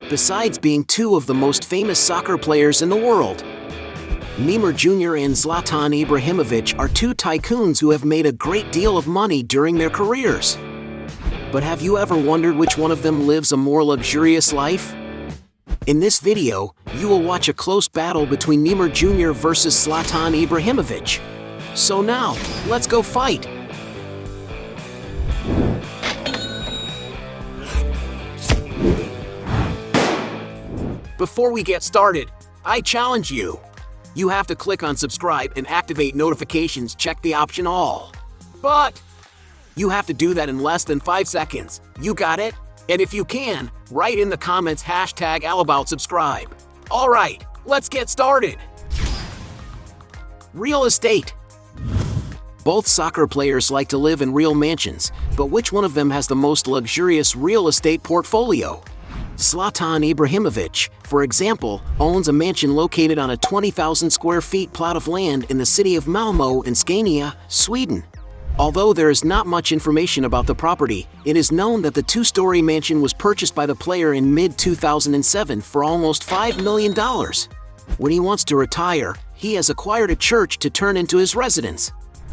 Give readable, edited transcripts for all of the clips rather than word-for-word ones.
besides being two of the most famous soccer players in the world. Neymar Jr. and Zlatan Ibrahimovic are two tycoons who have made a great deal of money during their careers. But have you ever wondered which one of them lives a more luxurious life? In this video, you will watch a close battle between Neymar Jr. versus Zlatan Ibrahimovic. So now, let's go fight! Before we get started, I challenge you. You have to click on subscribe and activate notifications, check the option all. But you have to do that in less than 5 seconds. You got it? And if you can, write in the comments #allaboutSubscribe. Alright, let's get started. Real estate. Both soccer players like to live in real mansions, but which one of them has the most luxurious real estate portfolio? Zlatan Ibrahimovic, for example, owns a mansion located on a 20,000 square feet plot of land in the city of Malmö in Scania, Sweden. Although there is not much information about the property, it is known that the two-story mansion was purchased by the player in mid-2007 for almost $5 million. When he wants to retire, he has acquired a church to turn into his residence.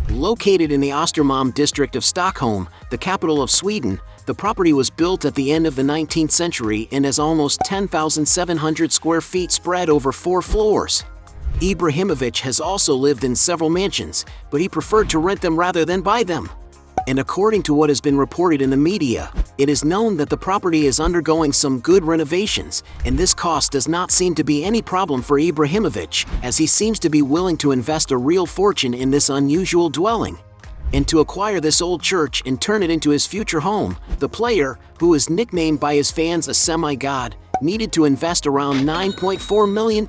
Located in the Östermalm district of Stockholm, the capital of Sweden, the property was built at the end of the 19th century and has almost 10,700 square feet spread over 4 floors. Ibrahimovic has also lived in several mansions, but he preferred to rent them rather than buy them. And according to what has been reported in the media, it is known that the property is undergoing some good renovations, and this cost does not seem to be any problem for Ibrahimovic, as he seems to be willing to invest a real fortune in this unusual dwelling. And to acquire this old church and turn it into his future home, the player, who is nicknamed by his fans a semi-god, needed to invest around £9.4 million.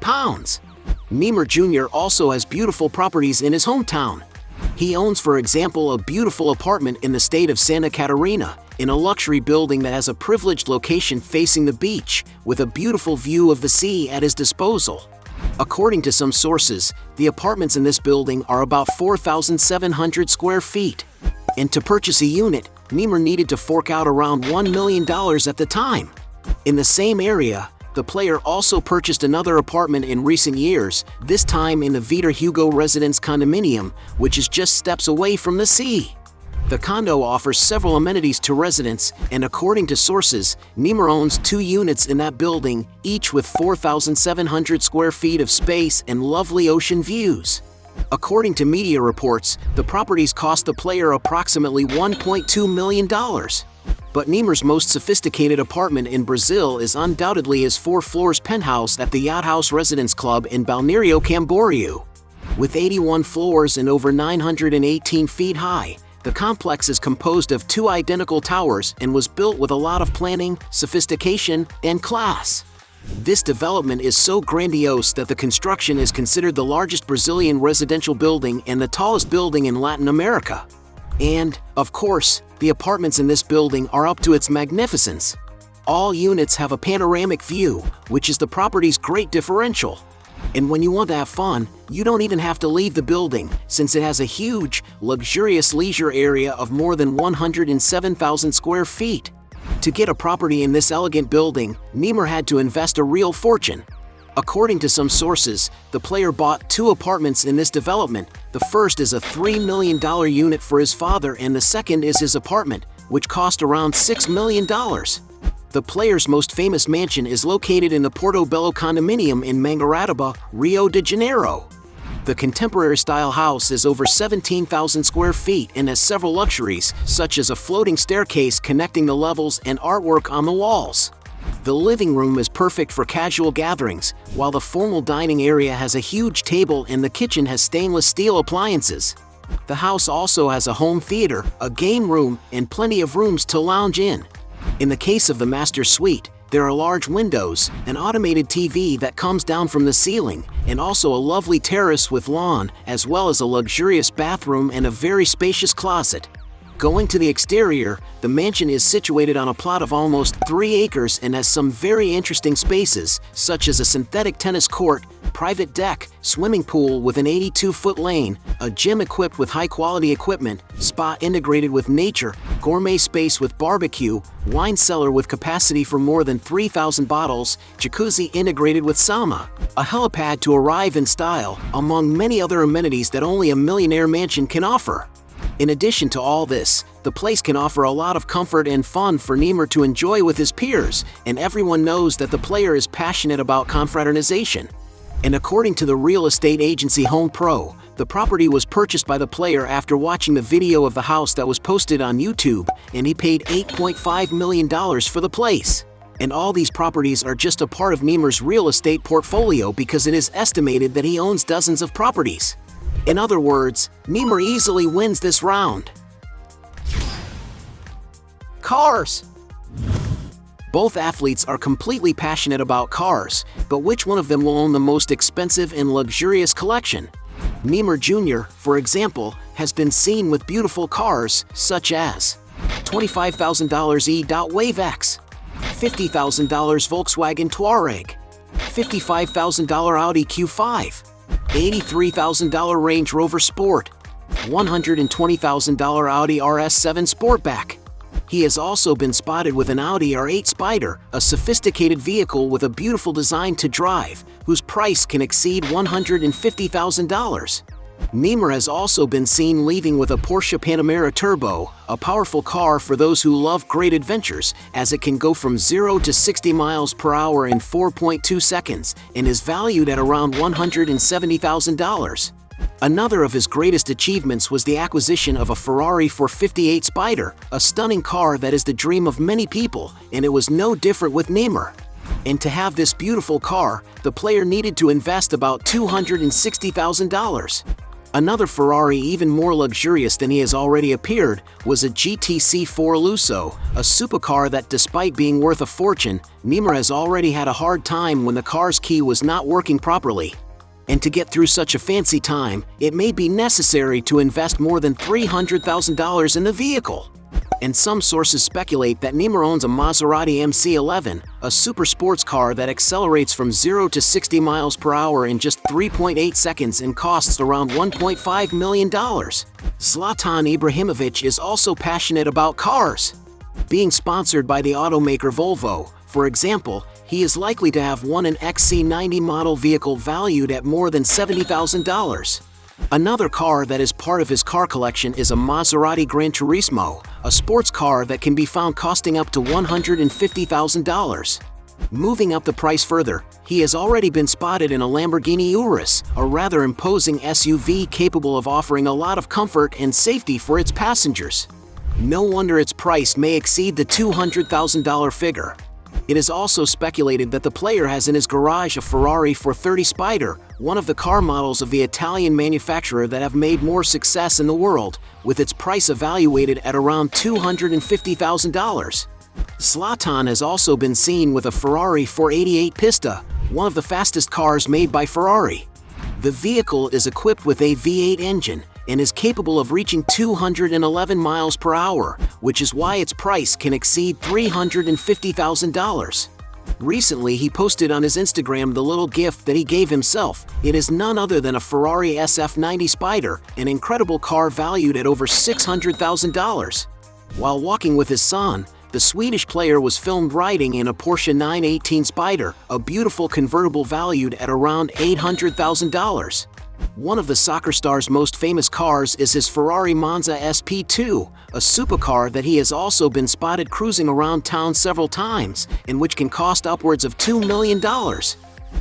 Neymar Jr. also has beautiful properties in his hometown. He owns, for example, a beautiful apartment in the state of Santa Catarina, in a luxury building that has a privileged location facing the beach, with a beautiful view of the sea at his disposal. According to some sources, the apartments in this building are about 4,700 square feet. And to purchase a unit, Neymar needed to fork out around $1 million at the time. In the same area, the player also purchased another apartment in recent years, this time in the Vitor Hugo Residence condominium, which is just steps away from the sea. The condo offers several amenities to residents, and according to sources, Neymar owns 2 units in that building, each with 4,700 square feet of space and lovely ocean views. According to media reports, the properties cost the player approximately $1.2 million. But Neymar's most sophisticated apartment in Brazil is undoubtedly his 4 floors penthouse at the Yacht House Residence Club in Balneário Camboriú. With 81 floors and over 918 feet high, the complex is composed of 2 identical towers and was built with a lot of planning, sophistication, and class. This development is so grandiose that the construction is considered the largest Brazilian residential building and the tallest building in Latin America. And, of course, the apartments in this building are up to its magnificence. All units have a panoramic view, which is the property's great differential. And when you want to have fun, you don't even have to leave the building, since it has a huge, luxurious leisure area of more than 107,000 square feet. To get a property in this elegant building, Neymar had to invest a real fortune. According to some sources, the player bought 2 apartments in this development. The first is a $3 million unit for his father, and the second is his apartment, which cost around $6 million. The player's most famous mansion is located in the Portobello condominium in Mangaratiba, Rio de Janeiro. The contemporary-style house is over 17,000 square feet and has several luxuries, such as a floating staircase connecting the levels and artwork on the walls. The living room is perfect for casual gatherings, while the formal dining area has a huge table and the kitchen has stainless steel appliances. The house also has a home theater, a game room, and plenty of rooms to lounge in. In the case of the master suite, there are large windows, an automated TV that comes down from the ceiling, and also a lovely terrace with lawn, as well as a luxurious bathroom and a very spacious closet. Going to the exterior, the mansion is situated on a plot of almost 3 acres and has some very interesting spaces, such as a synthetic tennis court, private deck, swimming pool with an 82-foot lane, a gym equipped with high-quality equipment, spa integrated with nature, gourmet space with barbecue, wine cellar with capacity for more than 3,000 bottles, jacuzzi integrated with sauna, a helipad to arrive in style, among many other amenities that only a millionaire mansion can offer. In addition to all this, the place can offer a lot of comfort and fun for Neymar to enjoy with his peers, and everyone knows that the player is passionate about confraternization. And according to the real estate agency Home Pro, the property was purchased by the player after watching the video of the house that was posted on YouTube, and he paid $8.5 million for the place. And all these properties are just a part of Neymar's real estate portfolio because it is estimated that he owns dozens of properties. In other words, Neymar easily wins this round. Cars. Both athletes are completely passionate about cars, but which one of them will own the most expensive and luxurious collection? Neymar Jr., for example, has been seen with beautiful cars such as $25,000 E-Wave X, $50,000 Volkswagen Touareg, $55,000 Audi Q5, $83,000 Range Rover Sport, $120,000 Audi RS7 Sportback. He has also been spotted with an Audi R8 Spider, a sophisticated vehicle with a beautiful design to drive, whose price can exceed $150,000. Neymar has also been seen leaving with a Porsche Panamera Turbo, a powerful car for those who love great adventures, as it can go from 0 to 60 miles per hour in 4.2 seconds and is valued at around $170,000. Another of his greatest achievements was the acquisition of a Ferrari 458 Spider, a stunning car that is the dream of many people, and it was no different with Neymar. And to have this beautiful car, the player needed to invest about $260,000. Another Ferrari even more luxurious than he has already appeared was a GTC4 Lusso, a supercar that despite being worth a fortune, Neymar has already had a hard time when the car's key was not working properly. And to get through such a fancy time, it may be necessary to invest more than $300,000 in the vehicle. And some sources speculate that Neymar owns a Maserati MC11, a super sports car that accelerates from 0 to 60 miles per hour in just 3.8 seconds and costs around $1.5 million. Zlatan Ibrahimovic is also passionate about cars. Being sponsored by the automaker Volvo, for example, he is likely to have won an XC90 model vehicle valued at more than $70,000. Another car that is part of his car collection is a Maserati Gran Turismo, a sports car that can be found costing up to $150,000. Moving up the price further, he has already been spotted in a Lamborghini Urus, a rather imposing SUV capable of offering a lot of comfort and safety for its passengers. No wonder its price may exceed the $200,000 figure. It is also speculated that the player has in his garage a Ferrari 430 Spider, one of the car models of the Italian manufacturer that have made more success in the world, with its price evaluated at around $250,000. Zlatan has also been seen with a Ferrari 488 Pista, one of the fastest cars made by Ferrari. The vehicle is equipped with a V8 engine and is capable of reaching 211 miles per hour, which is why its price can exceed $350,000. Recently, he posted on his Instagram the little gift that he gave himself. It is none other than a Ferrari SF90 Spider, an incredible car valued at over $600,000. While walking with his son, the Swedish player was filmed riding in a Porsche 918 Spider, a beautiful convertible valued at around $800,000. One of the soccer star's most famous cars is his Ferrari Monza SP2, a supercar that he has also been spotted cruising around town several times, and which can cost upwards of $2 million.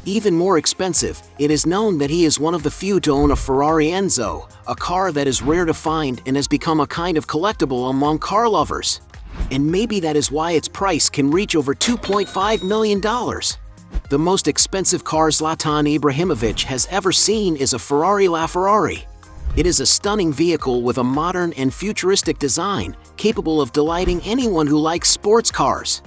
Even more expensive, it is known that he is one of the few to own a Ferrari Enzo, a car that is rare to find and has become a kind of collectible among car lovers. And maybe that is why its price can reach over $2.5 million. The most expensive car Zlatan Ibrahimovic has ever seen is a Ferrari LaFerrari. It is a stunning vehicle with a modern and futuristic design, capable of delighting anyone who likes sports cars.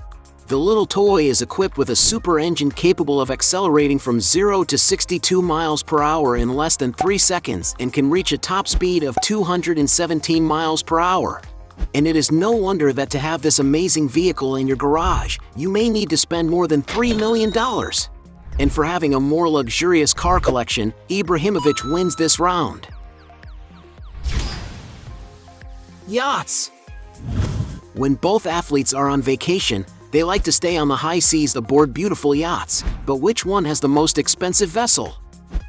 The little toy is equipped with a super engine capable of accelerating from 0 to 62 miles per hour in less than 3 seconds and can reach a top speed of 217 miles per hour. And it is no wonder that to have this amazing vehicle in your garage, you may need to spend more than $3 million. And for having a more luxurious car collection, Ibrahimovic wins this round. Yachts. When both athletes are on vacation, they like to stay on the high seas aboard beautiful yachts, but which one has the most expensive vessel?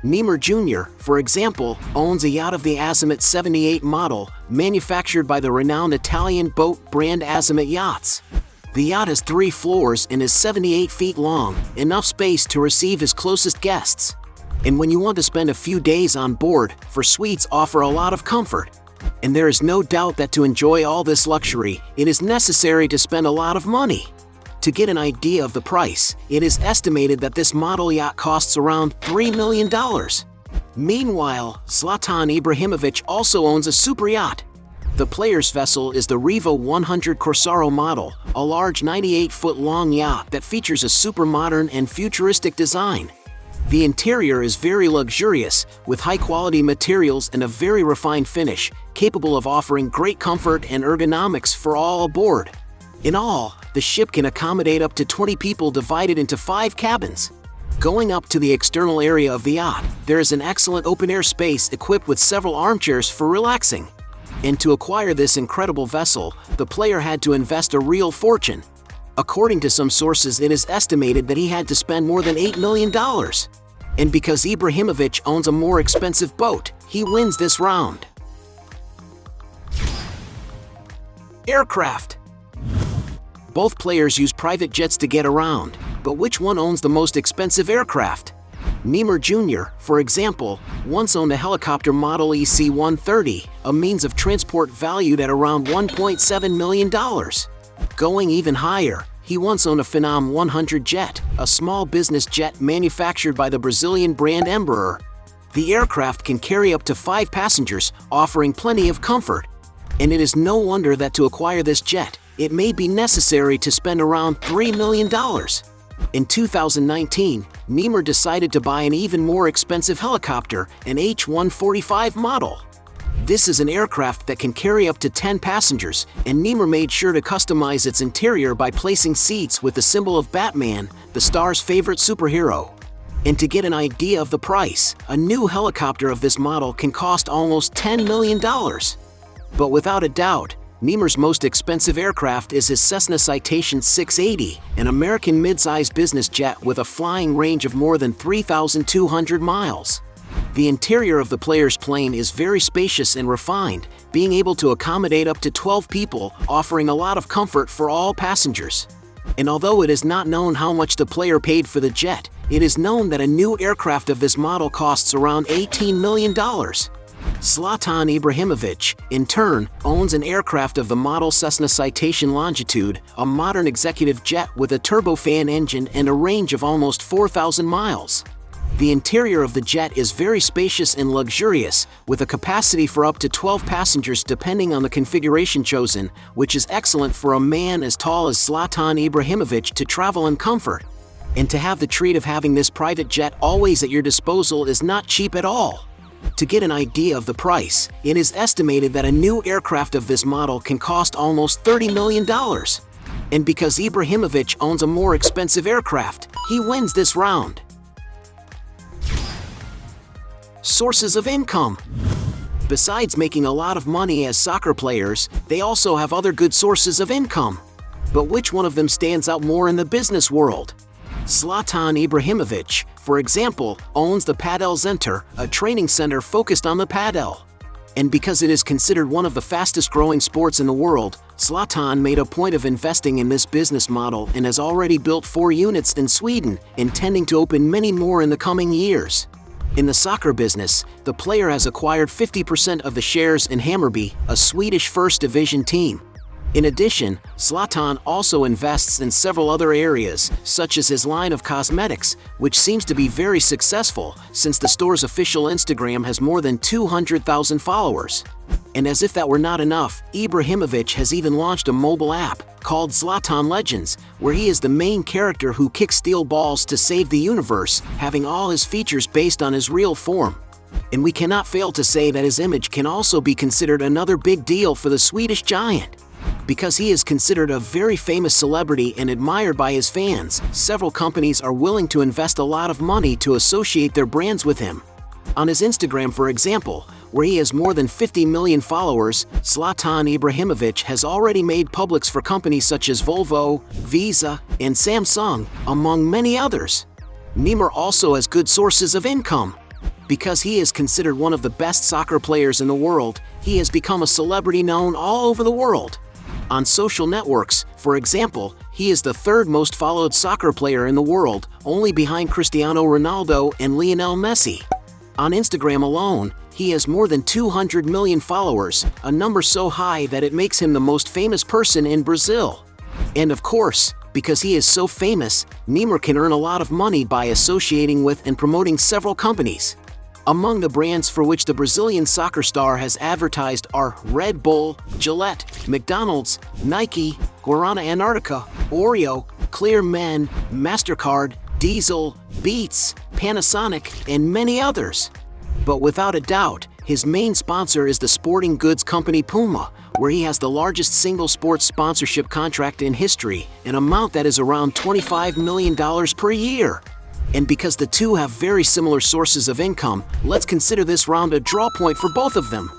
Neymar Jr., for example, owns a yacht of the Azimuth 78 model, manufactured by the renowned Italian boat brand Azimuth Yachts. The yacht has 3 floors and is 78 feet long, enough space to receive his closest guests. And when you want to spend a few days on board, suites offer a lot of comfort. And there is no doubt that to enjoy all this luxury, it is necessary to spend a lot of money. To get an idea of the price, it is estimated that this model yacht costs around $3 million. Meanwhile, Zlatan Ibrahimovic also owns a super yacht. The player's vessel is the Revo 100 Corsaro model, a large 98-foot-long yacht that features a super modern and futuristic design. The interior is very luxurious, with high-quality materials and a very refined finish, capable of offering great comfort and ergonomics for all aboard. In all, the ship can accommodate up to 20 people divided into 5 cabins. Going up to the external area of the yacht, there is an excellent open-air space equipped with several armchairs for relaxing. And to acquire this incredible vessel, the player had to invest a real fortune. According to some sources, it is estimated that he had to spend more than $8 million. And because Ibrahimovic owns a more expensive boat, he wins this round. Aircraft. Both players use private jets to get around, but which one owns the most expensive aircraft? Neymar Jr., for example, once owned a helicopter model EC-130, a means of transport valued at around $1.7 million. Going even higher, he once owned a Phenom 100 jet, a small business jet manufactured by the Brazilian brand Embraer. The aircraft can carry up to 5 passengers, offering plenty of comfort. And it is no wonder that to acquire this jet, it may be necessary to spend around $3 million. In 2019, Neymar decided to buy an even more expensive helicopter, an H-145 model. This is an aircraft that can carry up to 10 passengers, and Neymar made sure to customize its interior by placing seats with the symbol of Batman, the star's favorite superhero. And to get an idea of the price, a new helicopter of this model can cost almost $10 million. But without a doubt, Neymar's most expensive aircraft is his Cessna Citation 680, an American mid-size business jet with a flying range of more than 3,200 miles. The interior of the player's plane is very spacious and refined, being able to accommodate up to 12 people, offering a lot of comfort for all passengers. And although it is not known how much the player paid for the jet, it is known that a new aircraft of this model costs around $18 million. Zlatan Ibrahimovic, in turn, owns an aircraft of the model Cessna Citation Longitude, a modern executive jet with a turbofan engine and a range of almost 4,000 miles. The interior of the jet is very spacious and luxurious, with a capacity for up to 12 passengers depending on the configuration chosen, which is excellent for a man as tall as Zlatan Ibrahimovic to travel in comfort. And to have the treat of having this private jet always at your disposal is not cheap at all. To get an idea of the price, it is estimated that a new aircraft of this model can cost almost $30 million. And because Ibrahimovic owns a more expensive aircraft, he wins this round. Sources of income. Besides making a lot of money as soccer players, they also have other good sources of income. But which one of them stands out more in the business world? Zlatan Ibrahimovic, for example, owns the Padel Center, a training center focused on the padel. And because it is considered one of the fastest-growing sports in the world, Zlatan made a point of investing in this business model and has already built 4 units in Sweden, intending to open many more in the coming years. In the soccer business, the player has acquired 50% of the shares in Hammarby, a Swedish first division team. In addition, Zlatan also invests in several other areas, such as his line of cosmetics, which seems to be very successful since the store's official Instagram has more than 200,000 followers. And as if that were not enough, Ibrahimovic has even launched a mobile app called Zlatan Legends, where he is the main character who kicks steel balls to save the universe, having all his features based on his real form. And we cannot fail to say that his image can also be considered another big deal for the Swedish giant. Because he is considered a very famous celebrity and admired by his fans, several companies are willing to invest a lot of money to associate their brands with him. On his Instagram, for example, where he has more than 50 million followers, Zlatan Ibrahimovic has already made publics for companies such as Volvo, Visa, and Samsung, among many others. Neymar also has good sources of income. Because he is considered one of the best soccer players in the world, he has become a celebrity known all over the world. On social networks, for example, he is the third most followed soccer player in the world, only behind Cristiano Ronaldo and Lionel Messi. On Instagram alone, he has more than 200 million followers, a number so high that it makes him the most famous person in Brazil. And of course, because he is so famous, Neymar can earn a lot of money by associating with and promoting several companies. Among the brands for which the Brazilian soccer star has advertised are Red Bull, Gillette, McDonald's, Nike, Guarana Antarctica, Oreo, Clear Men, MasterCard, Diesel, Beats, Panasonic, and many others. But without a doubt, his main sponsor is the sporting goods company Puma, where he has the largest single sports sponsorship contract in history, an amount that is around $25 million per year. And because the two have very similar sources of income, let's consider this round a draw point for both of them.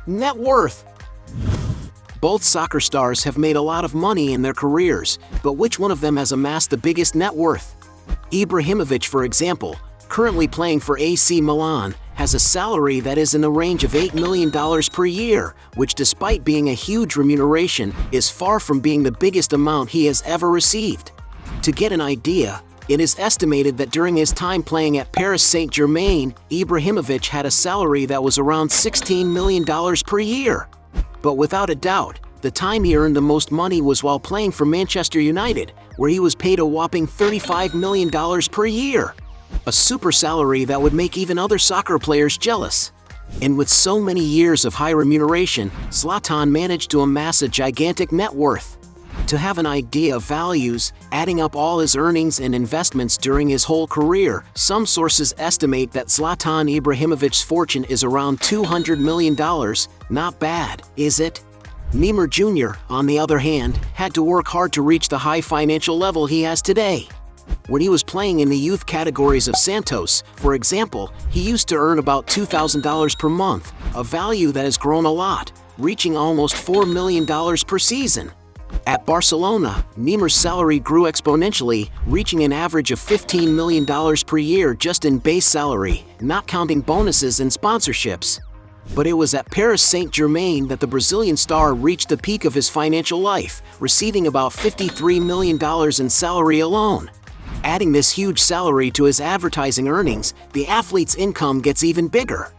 Net worth. Both soccer stars have made a lot of money in their careers, but which one of them has amassed the biggest net worth? Ibrahimovic, for example, currently playing for AC Milan, has a salary that is in the range of $8 million per year, which, despite being a huge remuneration, is far from being the biggest amount he has ever received. To get an idea, it is estimated that during his time playing at Paris Saint-Germain, Ibrahimovic had a salary that was around $16 million per year. But without a doubt, the time he earned the most money was while playing for Manchester United, where he was paid a whopping $35 million per year. A super salary that would make even other soccer players jealous. And with so many years of high remuneration, Zlatan managed to amass a gigantic net worth. To have an idea of values, adding up all his earnings and investments during his whole career, some sources estimate that Zlatan Ibrahimovic's fortune is around $200 million. Not bad, is it? Neymar Jr., on the other hand, had to work hard to reach the high financial level he has today. When he was playing in the youth categories of Santos, for example, he used to earn about $2,000 per month, a value that has grown a lot, reaching almost $4 million per season. At Barcelona, Neymar's salary grew exponentially, reaching an average of $15 million per year just in base salary, not counting bonuses and sponsorships. But it was at Paris Saint-Germain that the Brazilian star reached the peak of his financial life, receiving about $53 million in salary alone. Adding this huge salary to his advertising earnings, the athlete's income gets even bigger.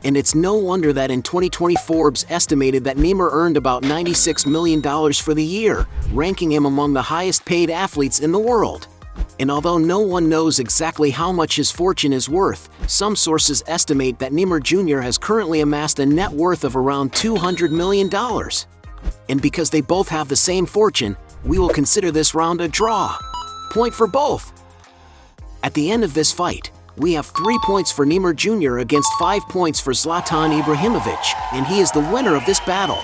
And it's no wonder that in 2020 Forbes estimated that Neymar earned about $96 million for the year, ranking him among the highest paid athletes in the world. And although no one knows exactly how much his fortune is worth, some sources estimate that Neymar Jr. has currently amassed a net worth of around $200 million. And because they both have the same fortune, we will consider this round a draw. Point for both. At the end of this fight, we have 3 points for Neymar Jr. against 5 points for Zlatan Ibrahimovic, and he is the winner of this battle.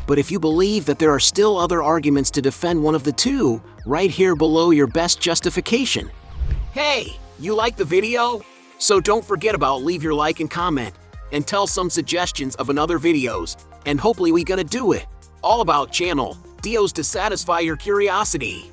But if you believe that there are still other arguments to defend one of the two, right here below your best justification. Hey, you like the video? So don't forget about leave your like and comment, and tell some suggestions of another videos, and hopefully we gonna do it. All about channel, deals to satisfy your curiosity.